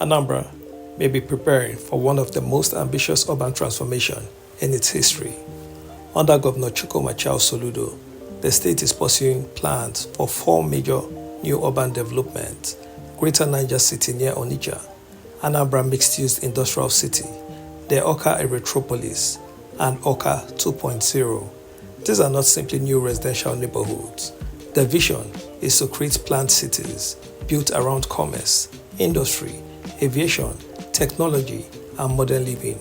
Anambra may be preparing for one of the most ambitious urban transformation in its history. Under Governor Soludo, the state is pursuing plans for 4 major new urban developments: Greater Niger City near Onitsha, Anambra Mixed-Use Industrial City, the Awka Aerotropolis, and Awka 2.0. These are not simply new residential neighborhoods. The vision is to create planned cities built around commerce, industry, aviation, technology, and modern living,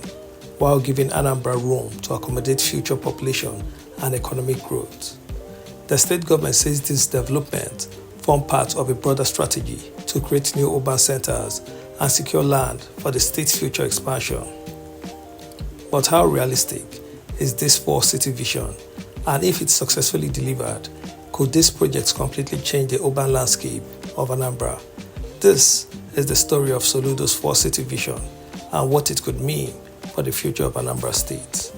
while giving Anambra room to accommodate future population and economic growth. The state government says this development form part of a broader strategy to create new urban centers and secure land for the state's future expansion. But how realistic is this 4-city vision? And if it's successfully delivered, could these projects completely change the urban landscape of Anambra? This is the story of Soludo's 4-city vision and what it could mean for the future of Anambra State.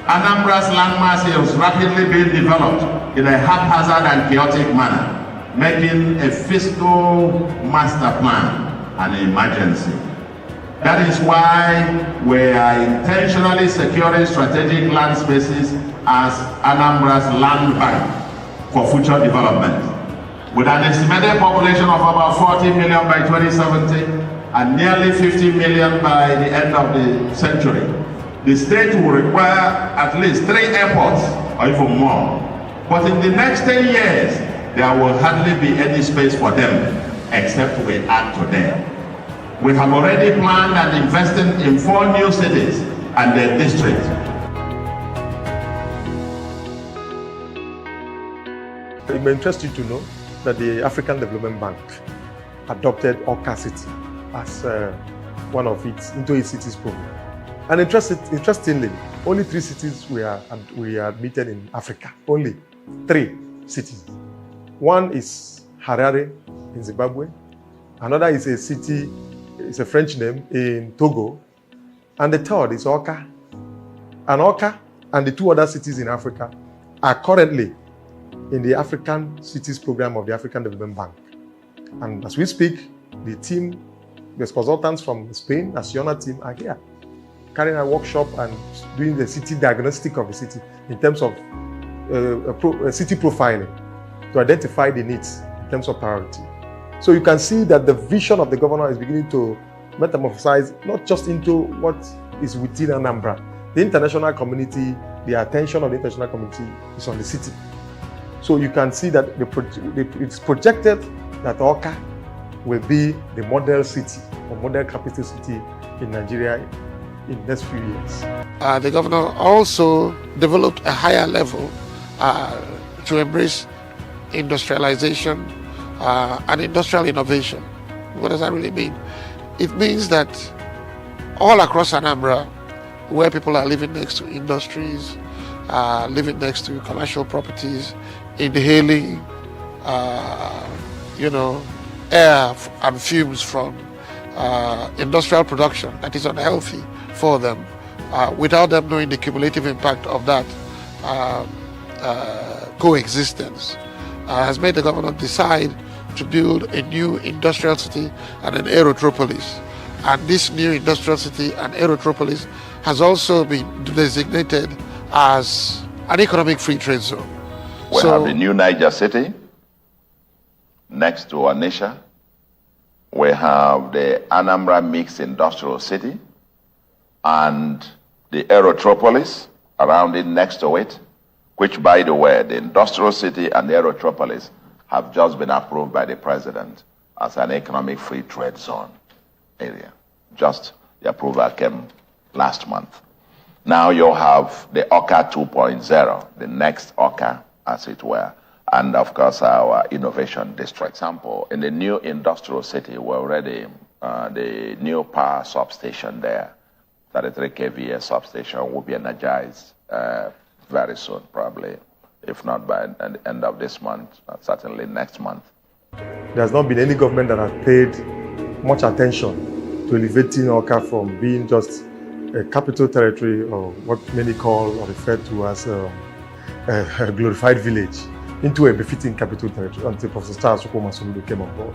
Anambra's landmass is rapidly being developed in a haphazard and chaotic manner, making a fiscal master plan an emergency. That is why we are intentionally securing strategic land spaces as Anambra's land bank for future development. With an estimated population of about 40 million by 2070 and nearly 50 million by the end of the century, the state will require at least 3 airports or even more. But in the next 10 years, there will hardly be any space for them except we add to them. We have already planned and invested in 4 new cities and their districts. It may interest you to know that the African Development Bank adopted Awka City as one of its cities program. And interestingly, only 3 cities we are admitted in Africa. Only 3 cities. One is Harare in Zimbabwe. Another is a city, it's a French name, in Togo. And the third is Awka. And Awka and the 2 other cities in Africa are currently in the African Cities Program of the African Development Bank. And as we speak, the team, the consultants from Spain, Naciona team, are here, carrying a workshop and doing the city diagnostic of the city in terms of city profiling to identify the needs in terms of priority. So you can see that the vision of the governor is beginning to metamorphosize not just into what is within Anambra. The international community, the attention of the international community is on the city. So you can see that it's projected that Awka will be the model city or model capital city in Nigeria in the next few years. The governor also developed a higher level to embrace industrialization and industrial innovation. What does that really mean? It means that all across Anambra, where people are living next to industries, living next to commercial properties, inhaling, air and fumes from industrial production that is unhealthy for them, without them knowing the cumulative impact of that coexistence, has made the government decide to build a new industrial city and an Aerotropolis. And this new industrial city and Aerotropolis has also been designated as an economic free trade zone. We have the new Niger City next to Onitsha. We have the Anambra Mixed Industrial City and the Aerotropolis around it, next to it, which, by the way, the industrial city and the Aerotropolis have just been approved by the president as an economic free trade zone area. Just the approval came last month. Now you have the Awka 2.0, the next Awka, as it were, and of course our innovation district. For example, in the new industrial city, we're already the new power substation there, 33 kVA substation, will be energized very soon, probably, if not by the end of this month, certainly next month. There has not been any government that has paid much attention to elevating Awka from being just a capital territory, or what many call or refer to as a glorified village, into a befitting capital territory until Professor Charles Soludo came on board.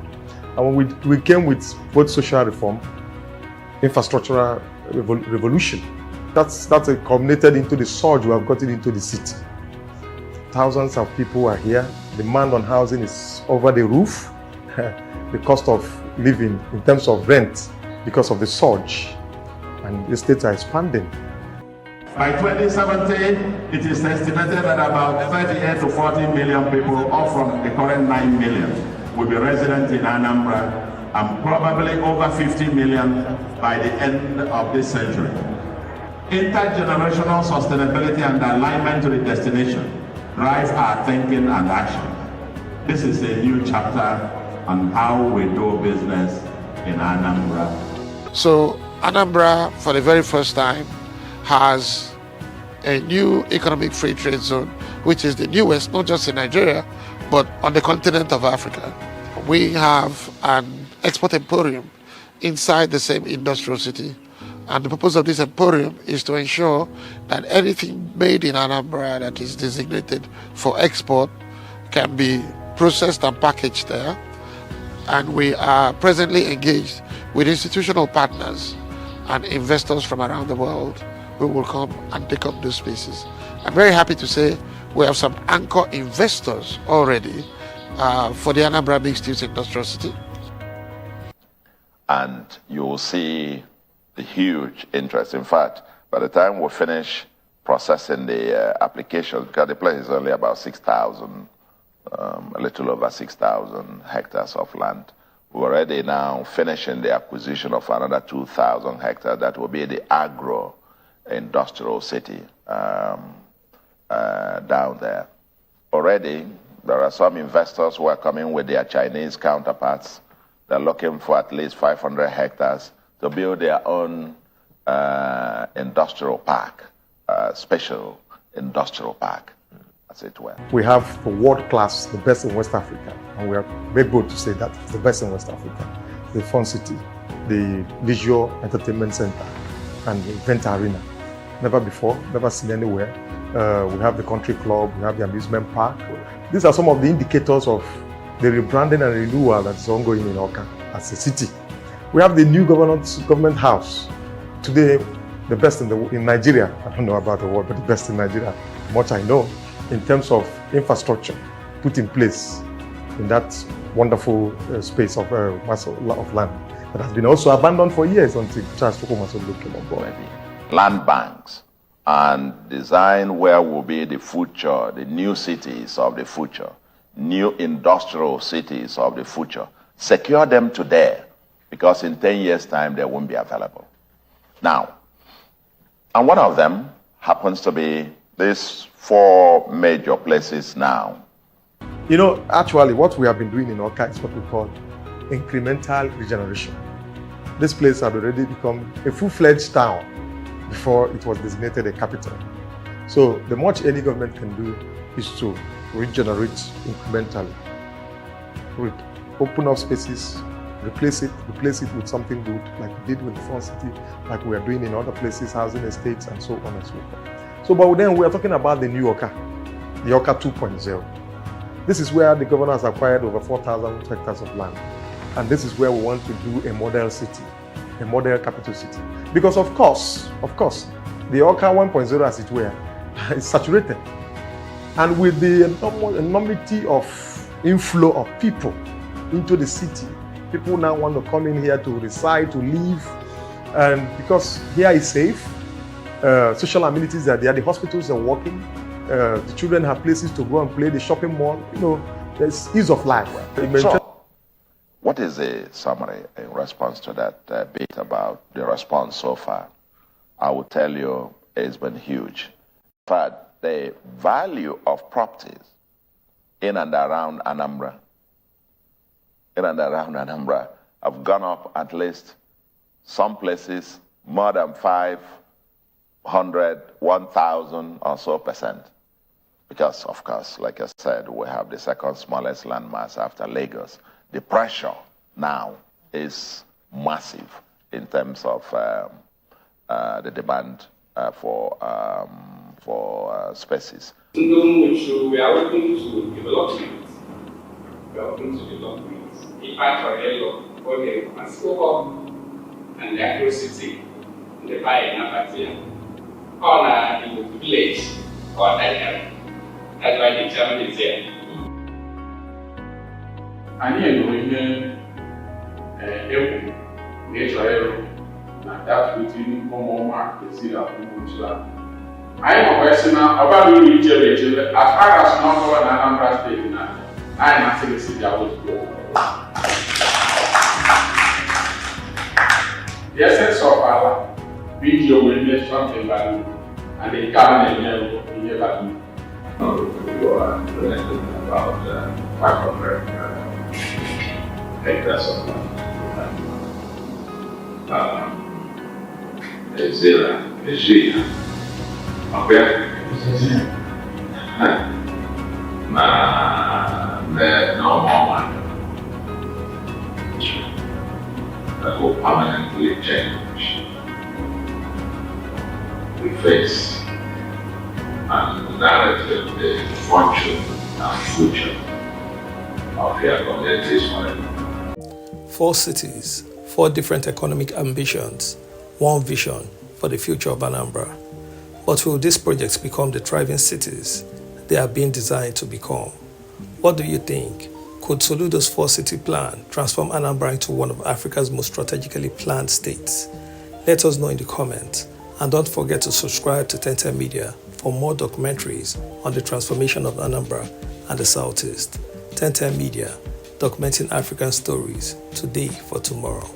And when we came with both social reform, infrastructural revolution. That's culminated into the surge we have gotten into the city. Thousands of people are here. Demand on housing is over the roof. The cost of living in terms of rent because of the surge, and the states are expanding. By 2017, it is estimated that about 38 to 40 million people, up from the current 9 million, will be resident in Anambra, and probably over 50 million by the end of this century. Intergenerational sustainability and alignment to the destination drive our thinking and action. This is a new chapter on how we do business in Anambra. So Anambra, for the very first time, has a new economic free trade zone, which is the newest, not just in Nigeria, but on the continent of Africa. We have an export emporium inside the same industrial city. And the purpose of this emporium is to ensure that anything made in Anambra that is designated for export can be processed and packaged there. And we are presently engaged with institutional partners and investors from around the world who will come and take up those spaces. I'm very happy to say we have some anchor investors already for the Anambra Mixed-Use Industrial City. And you will see the huge interest. In fact, by the time we finish processing the applications, because the place is only about 6,000, a little over 6,000 hectares of land, we're already now finishing the acquisition of another 2,000 hectares. That will be the agro-industrial city down there. Already, there are some investors who are coming with their Chinese counterparts. They're looking for at least 500 hectares to build their own industrial park, special industrial park, as it were. We have a world class, the best in West Africa, and we are very good to say that it's the best in West Africa. The Fun City, the Leisure Entertainment Center, and the event arena. Never before, never seen anywhere. We have the country club, we have the amusement park. These are some of the indicators of the rebranding and renewal that's ongoing in Awka as a city. We have the new government house. Today, the best in Nigeria. I don't know about the world, but the best in Nigeria, much I know, in terms of infrastructure put in place in that wonderful space of land that has been also abandoned for years until Charles Soludo came on board. Land banks and design where will be the future, the new cities of the future, new industrial cities of the future. Secure them today, because in 10 years' time, they won't be available. Now, and one of them happens to be these 4 major places now. You know, actually, what we have been doing in Awka is what we call incremental regeneration. This place had already become a full-fledged town before it was designated a capital. So the much any government can do is to regenerate incrementally. Open up spaces, replace it with something good, like we did with the Fun City, like we are doing in other places, housing estates, and so on and so forth. So, but then we are talking about the new Awka, the Awka 2.0. This is where the governor has acquired over 4,000 hectares of land. And this is where we want to do a model city, a model capital city. Because of course, the Awka 1.0, as it were, is saturated. And with the enormity of inflow of people into the city, people now want to come in here to reside, to live, and because here is safe, social amenities are there, the hospitals are working, the children have places to go and play, the shopping mall, you know, there's ease of life. So, what is the summary in response to that bit about the response so far? I will tell you it's been huge. In fact, the value of properties in and around Anambra have gone up at least some places more than 500, 1,000 or so %. Because, of course, like I said, we have the second smallest landmass after Lagos. The pressure now is massive in terms of the demand for spaces. We are open to development. We are open to development. In fact, for the scope and the accuracy in the buy and apathy on in the village or that. That's why the challenge is here. And here we nature and that between Omoma, the city of Onitsha. I am a question about the region as far as North and Anambra State. I am asking the city I would go. The essence of our video will be something value and the cabinet in the value. You are collecting about 500 hectares of land. Zela, okay? No more one that will permanently change the face and the narrative, the function and future of your communities forever. 4 cities, 4 different economic ambitions, 1 vision for the future of Anambra. But will these projects become the thriving cities they are being designed to become? What do you think? Could Soludo's 4-city plan transform Anambra into one of Africa's most strategically planned states? Let us know in the comments, and don't forget to subscribe to 1010 Media for more documentaries on the transformation of Anambra and the Southeast. 1010 Media, documenting African stories today for tomorrow.